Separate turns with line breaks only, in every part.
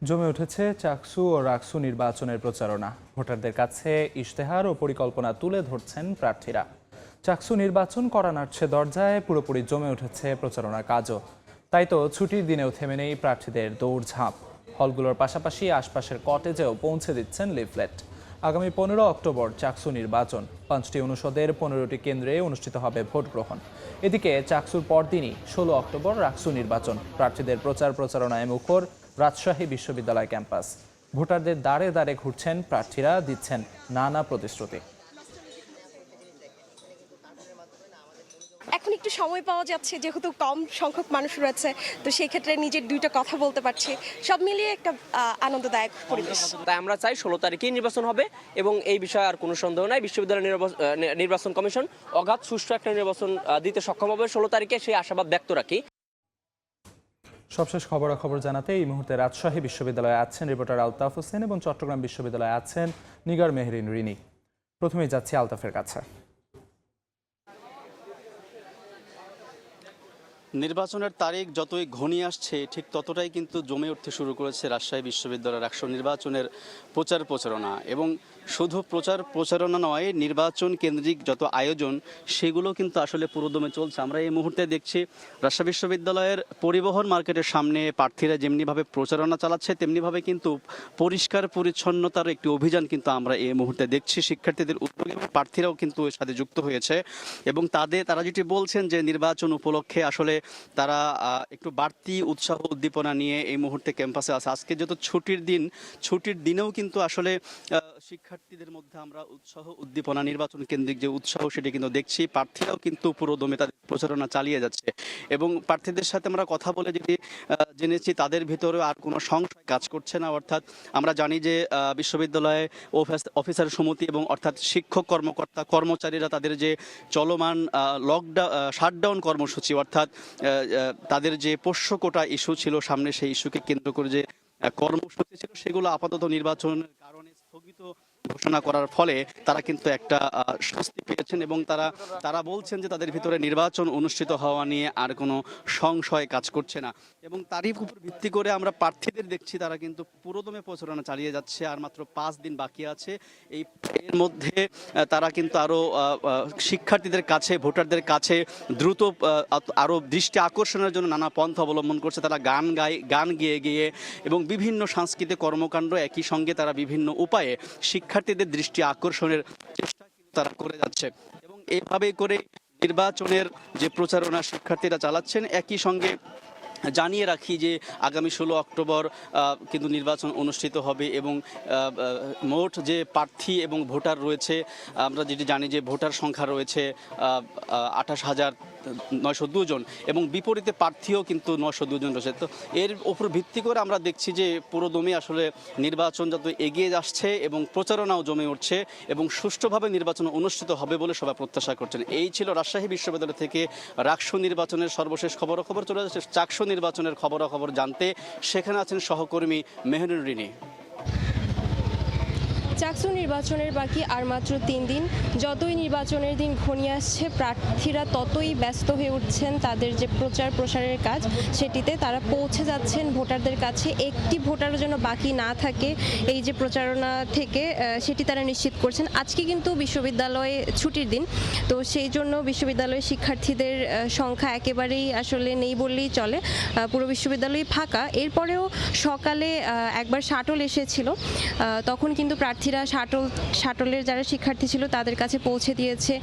জমে উঠেছে চাকসু ও রাকসু নির্বাচনের প্রচারণা। ভোটারদের কাছে ইশতেহার ও পরিকল্পনা তুলে ধরছেন প্রার্থীরা। চাকসু নির্বাচন করা নাড়ছে দরজায়, পুরোপুরি জমে উঠেছে প্রচারণার কাজও। তাই তো ছুটির দিনেও থেমে নেই প্রার্থীদের দৌড়ঝাঁপ। হলগুলোর পাশাপাশি আশপাশের কটেজেও পৌঁছে দিচ্ছেন লিফলেট। আগামী 15 অক্টোবর চাকসু নির্বাচন। 5টি অনুষদের 15টি কেন্দ্রে অনুষ্ঠিত হবে ভোট গ্রহণ। এদিকে চাকসুর পরদিনই 16 অক্টোবর রাকসু নির্বাচন। প্রার্থীদের প্রচারণায় মুখর রাজশাহী বিশ্ববিদ্যালয় ক্যাম্পাস। ভোটারদের দাঁড়ে দাঁড়ে ঘুরছেন প্রার্থীরা, দিচ্ছেন নানা প্রতিশ্রুতি।
এখন একটু সময় পাওয়া যাচ্ছে, যেহেতু কম সংখ্যক মানুষ রয়েছে, তো সেই ক্ষেত্রে নিজের দুইটা কথা বলতে পারছি। সব মিলিয়ে একটা আনন্দদায়ক পরিবেশ।
তাই আমরা চাই 16 তারিখেই নির্বাচন হবে এবং এই বিষয়ে আর কোনো সন্দেহ নাই। বিশ্ববিদ্যালয় নির্বাচন কমিশন অগাধ সুষ্ঠু একটা নির্বাচন দিতে সক্ষম হবে 16 তারিখে, সেই আশাবাদ ব্যক্ত রাখি।
সবশেষ খবরাখবর জানাতে এই মুহূর্তে রাজশাহী বিশ্ববিদ্যালয়ে আছেন রিপোর্টার আলতাফ হোসেন এবং চট্টগ্রাম বিশ্ববিদ্যালয়ে আছেন নিগার মেহরিন রিনি। প্রথমেই যাচ্ছি আলতাফের কাছে।
নির্বাচনের তারিখ যতই ঘনিয়ে আসছে, ঠিক ততটাই কিন্তু জমে উঠতে শুরু করেছে রাজশাহী বিশ্ববিদ্যালয়ের রাকসু নির্বাচনের প্রচারণা। এবং শুধু প্রচারণা নয়, নির্বাচন কেন্দ্রিক যত আয়োজন সেগুলো কিন্তু আসলে পুরোদমে চলছে। আমরা এই মুহূর্তে দেখছি রাজশাহী বিশ্ববিদ্যালয়ের পরিবহন মার্কেটের সামনে প্রার্থীরা যেমনিভাবে প্রচারণা চালাচ্ছে, তেমনিভাবে কিন্তু পরিষ্কার পরিচ্ছন্নতার একটি অভিযান কিন্তু আমরা এই মুহূর্তে দেখছি। শিক্ষার্থীদের উদ্যোগে এবং প্রার্থীরাও কিন্তু এর সাথে যুক্ত হয়েছে এবং তারা যেটি বলছেন যে নির্বাচন উপলক্ষে আসলে তারা একটু বাড়তি উৎসাহ উদ্দীপনা নিয়ে এই মুহূর্তে ক্যাম্পাসে আছে। আজকে যত ছুটির দিনেও কিন্তু আসলে শিক্ষার্থীদের মধ্যে আমরা উৎসাহ উদ্দীপনা, নির্বাচন কেন্দ্রিক যে উৎসাহ সেটি কিন্তু দেখছি। প্রার্থীরাও কিন্তু পুরোদমে তাদের প্রচারণা চালিয়ে যাচ্ছে এবং প্রার্থীদের সাথে আমরা কথা বলে যেটি জেনেছি, তাদের ভিতরেও আর কোনো সংশয় কাজ করছে না। অর্থাৎ আমরা জানি যে বিশ্ববিদ্যালয়ে অফিসার সমিতি এবং অর্থাৎ শিক্ষক কর্মচারীরা তাদের যে চলমান শাটডাউন কর্মসূচি, অর্থাৎ তাদের যে পোষ্য কোটা ইস্যু ছিল সামনে, সেই ইস্যুকে কেন্দ্র করে যে কর্মসূচি ছিল সেগুলো আপাতত নির্বাচনের কারণে স্থগিত ঘোষণা করার ফলে তারা কিন্তু একটা স্বস্তি পেয়েছেন এবং তারা বলছেন যে তাদের ভিতরে নির্বাচন অনুষ্ঠিত হওয়া নিয়ে আর কোনো সংশয় কাজ করছে না। এবং তারই উপর ভিত্তি করে আমরা প্রার্থীদের দেখছি তারা কিন্তু পুরোদমে প্রচারণা চালিয়ে যাচ্ছে। আর মাত্র 5 দিন বাকি আছে। এর মধ্যে তারা কিন্তু আরও শিক্ষার্থীদের কাছে, ভোটারদের কাছে দ্রুত আরও দৃষ্টি আকর্ষণের জন্য নানা পন্থা অবলম্বন করছে। তারা গান গেয়ে এবং বিভিন্ন সাংস্কৃতিক কর্মকাণ্ড, একই সঙ্গে তারা বিভিন্ন উপায়ে শিক্ষার্থীদের দৃষ্টি আকর্ষণের চেষ্টা কিন্তু তারা করে যাচ্ছে এবং এইভাবে করে নির্বাচনের যে প্রচারণা শিক্ষার্থীরা চালাচ্ছেন। একই সঙ্গে জানিয়ে রাখি যে আগামী 16 অক্টোবর কিন্তু নির্বাচন অনুষ্ঠিত হবে এবং মোট যে প্রার্থী এবং ভোটার রয়েছে, আমরা যেটি জানি যে ভোটার সংখ্যা রয়েছে 28,902 জন এবং বিপরীতে প্রার্থীও কিন্তু 902 জন রয়েছে। তো এর উপর ভিত্তি করে আমরা দেখছি যে পুরোদমে আসলে নির্বাচন যত এগিয়ে আসছে এবং প্রচারণাও জমে উঠছে এবং সুষ্ঠুভাবে নির্বাচন অনুষ্ঠিত হবে বলে সবাই প্রত্যাশা করছেন। এই ছিল রাজশাহী বিশ্ববিদ্যালয় থেকে রাকসু নির্বাচনের সর্বশেষ খবরাখবর। চলে যাচ্ছে চাকসু নির্বাচনের খবরাখবর জানতে, সেখানে আছেন সহকর্মী মেহরিন রিনি।
চাকসু নির্বাচনের বাকি আর মাত্র 3 দিন। যতই নির্বাচনের দিন ঘনিয়ে আসছে, প্রার্থীরা ততই ব্যস্ত হয়ে উঠছেন তাদের যে প্রচার প্রসারের কাজ সেটিতে। তারা পৌঁছে যাচ্ছেন ভোটারদের কাছে। একটি ভোটারও যেন বাকি না থাকে এই যে প্রচারণা থেকে, সেটি তারা নিশ্চিত করছেন। আজকে কিন্তু বিশ্ববিদ্যালয়ে ছুটির দিন, তো সেই জন্য বিশ্ববিদ্যালয়ের শিক্ষার্থীদের সংখ্যা একেবারেই আসলে নেই বললেই চলে। পুরো বিশ্ববিদ্যালয় ফাঁকা। এরপরেও সকালে একবার শাটল এসেছিল, তখন কিন্তু প্রার্থীরা শাটলের যারা শিক্ষার্থী ছিল তাদের কাছে পৌঁছে দিয়েছে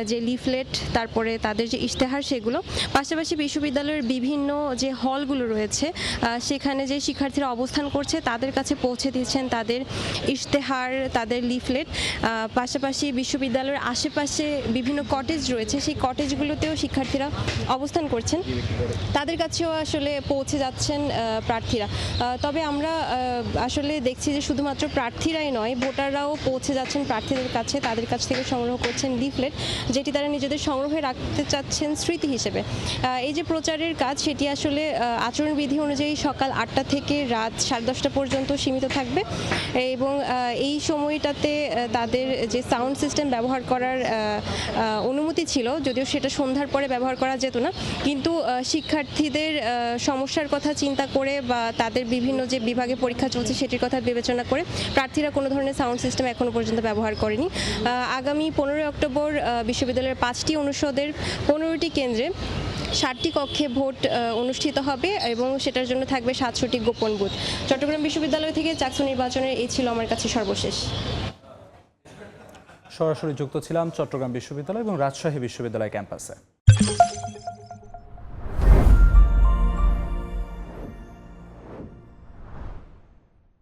যে লিফলেট, তারপরে তাদের যে ইশতেহার সেগুলো। পাশাপাশি বিশ্ববিদ্যালয়ের বিভিন্ন যে হলগুলো রয়েছে সেখানে যে শিক্ষার্থীরা অবস্থান করছে তাদের কাছে পৌঁছে দিচ্ছেন তাদের ইশতেহার, তাদের লিফলেট। পাশাপাশি বিশ্ববিদ্যালয়ের আশেপাশে বিভিন্ন কটেজ রয়েছে, সেই কটেজগুলোতেও শিক্ষার্থীরা অবস্থান করছেন, তাদের কাছেও আসলে পৌঁছে যাচ্ছেন প্রার্থীরা। তবে আমরা আসলে দেখছি যে শুধুমাত্র প্রার্থীরাই নয়, ভোটাররাও পৌঁছে যাচ্ছেন প্রার্থীদের কাছে, তাদের কাছ থেকে সংগ্রহ করছেন লিফলেট, যেটি তারা নিজেদের সংগ্রহে রাখতে চাচ্ছেন স্মৃতি হিসেবে। এই যে প্রচারের কাজ, সেটি আসলে আচরণবিধি অনুযায়ী সকাল 8টা থেকে রাত 10:30 পর্যন্ত সীমিত থাকবে এবং এই সময়টাতে তাদের যে সাউন্ড সিস্টেম ব্যবহার করার অনুমতি ছিল, যদিও সেটা সন্ধ্যার পরে ব্যবহার করা যেত না, কিন্তু শিক্ষার্থীদের সমস্যার কথা চিন্তা করে বা তাদের বিভিন্ন যে বিভাগে পরীক্ষা চলছে সেটির কথা বিবেচনা করে প্রার্থীরা কোনো ধরনের সাউন্ড সিস্টেম এখনো পর্যন্ত ব্যবহার করেনি। আগামী 15 অক্টোবর বিশ্ববিদ্যালয়ের 5টি অনুষদের 15টি কেন্দ্রে 60টি কক্ষে ভোট অনুষ্ঠিত হবে এবং সেটার জন্য থাকবে 700টি গোপন বুথ। চট্টগ্রাম বিশ্ববিদ্যালয় থেকে চাকসু নির্বাচনের এই ছিল আমার কাছে সর্বশেষ।
সরাসরি যুক্ত ছিলাম চট্টগ্রাম বিশ্ববিদ্যালয় এবং রাজশাহী বিশ্ববিদ্যালয় ক্যাম্পাসে।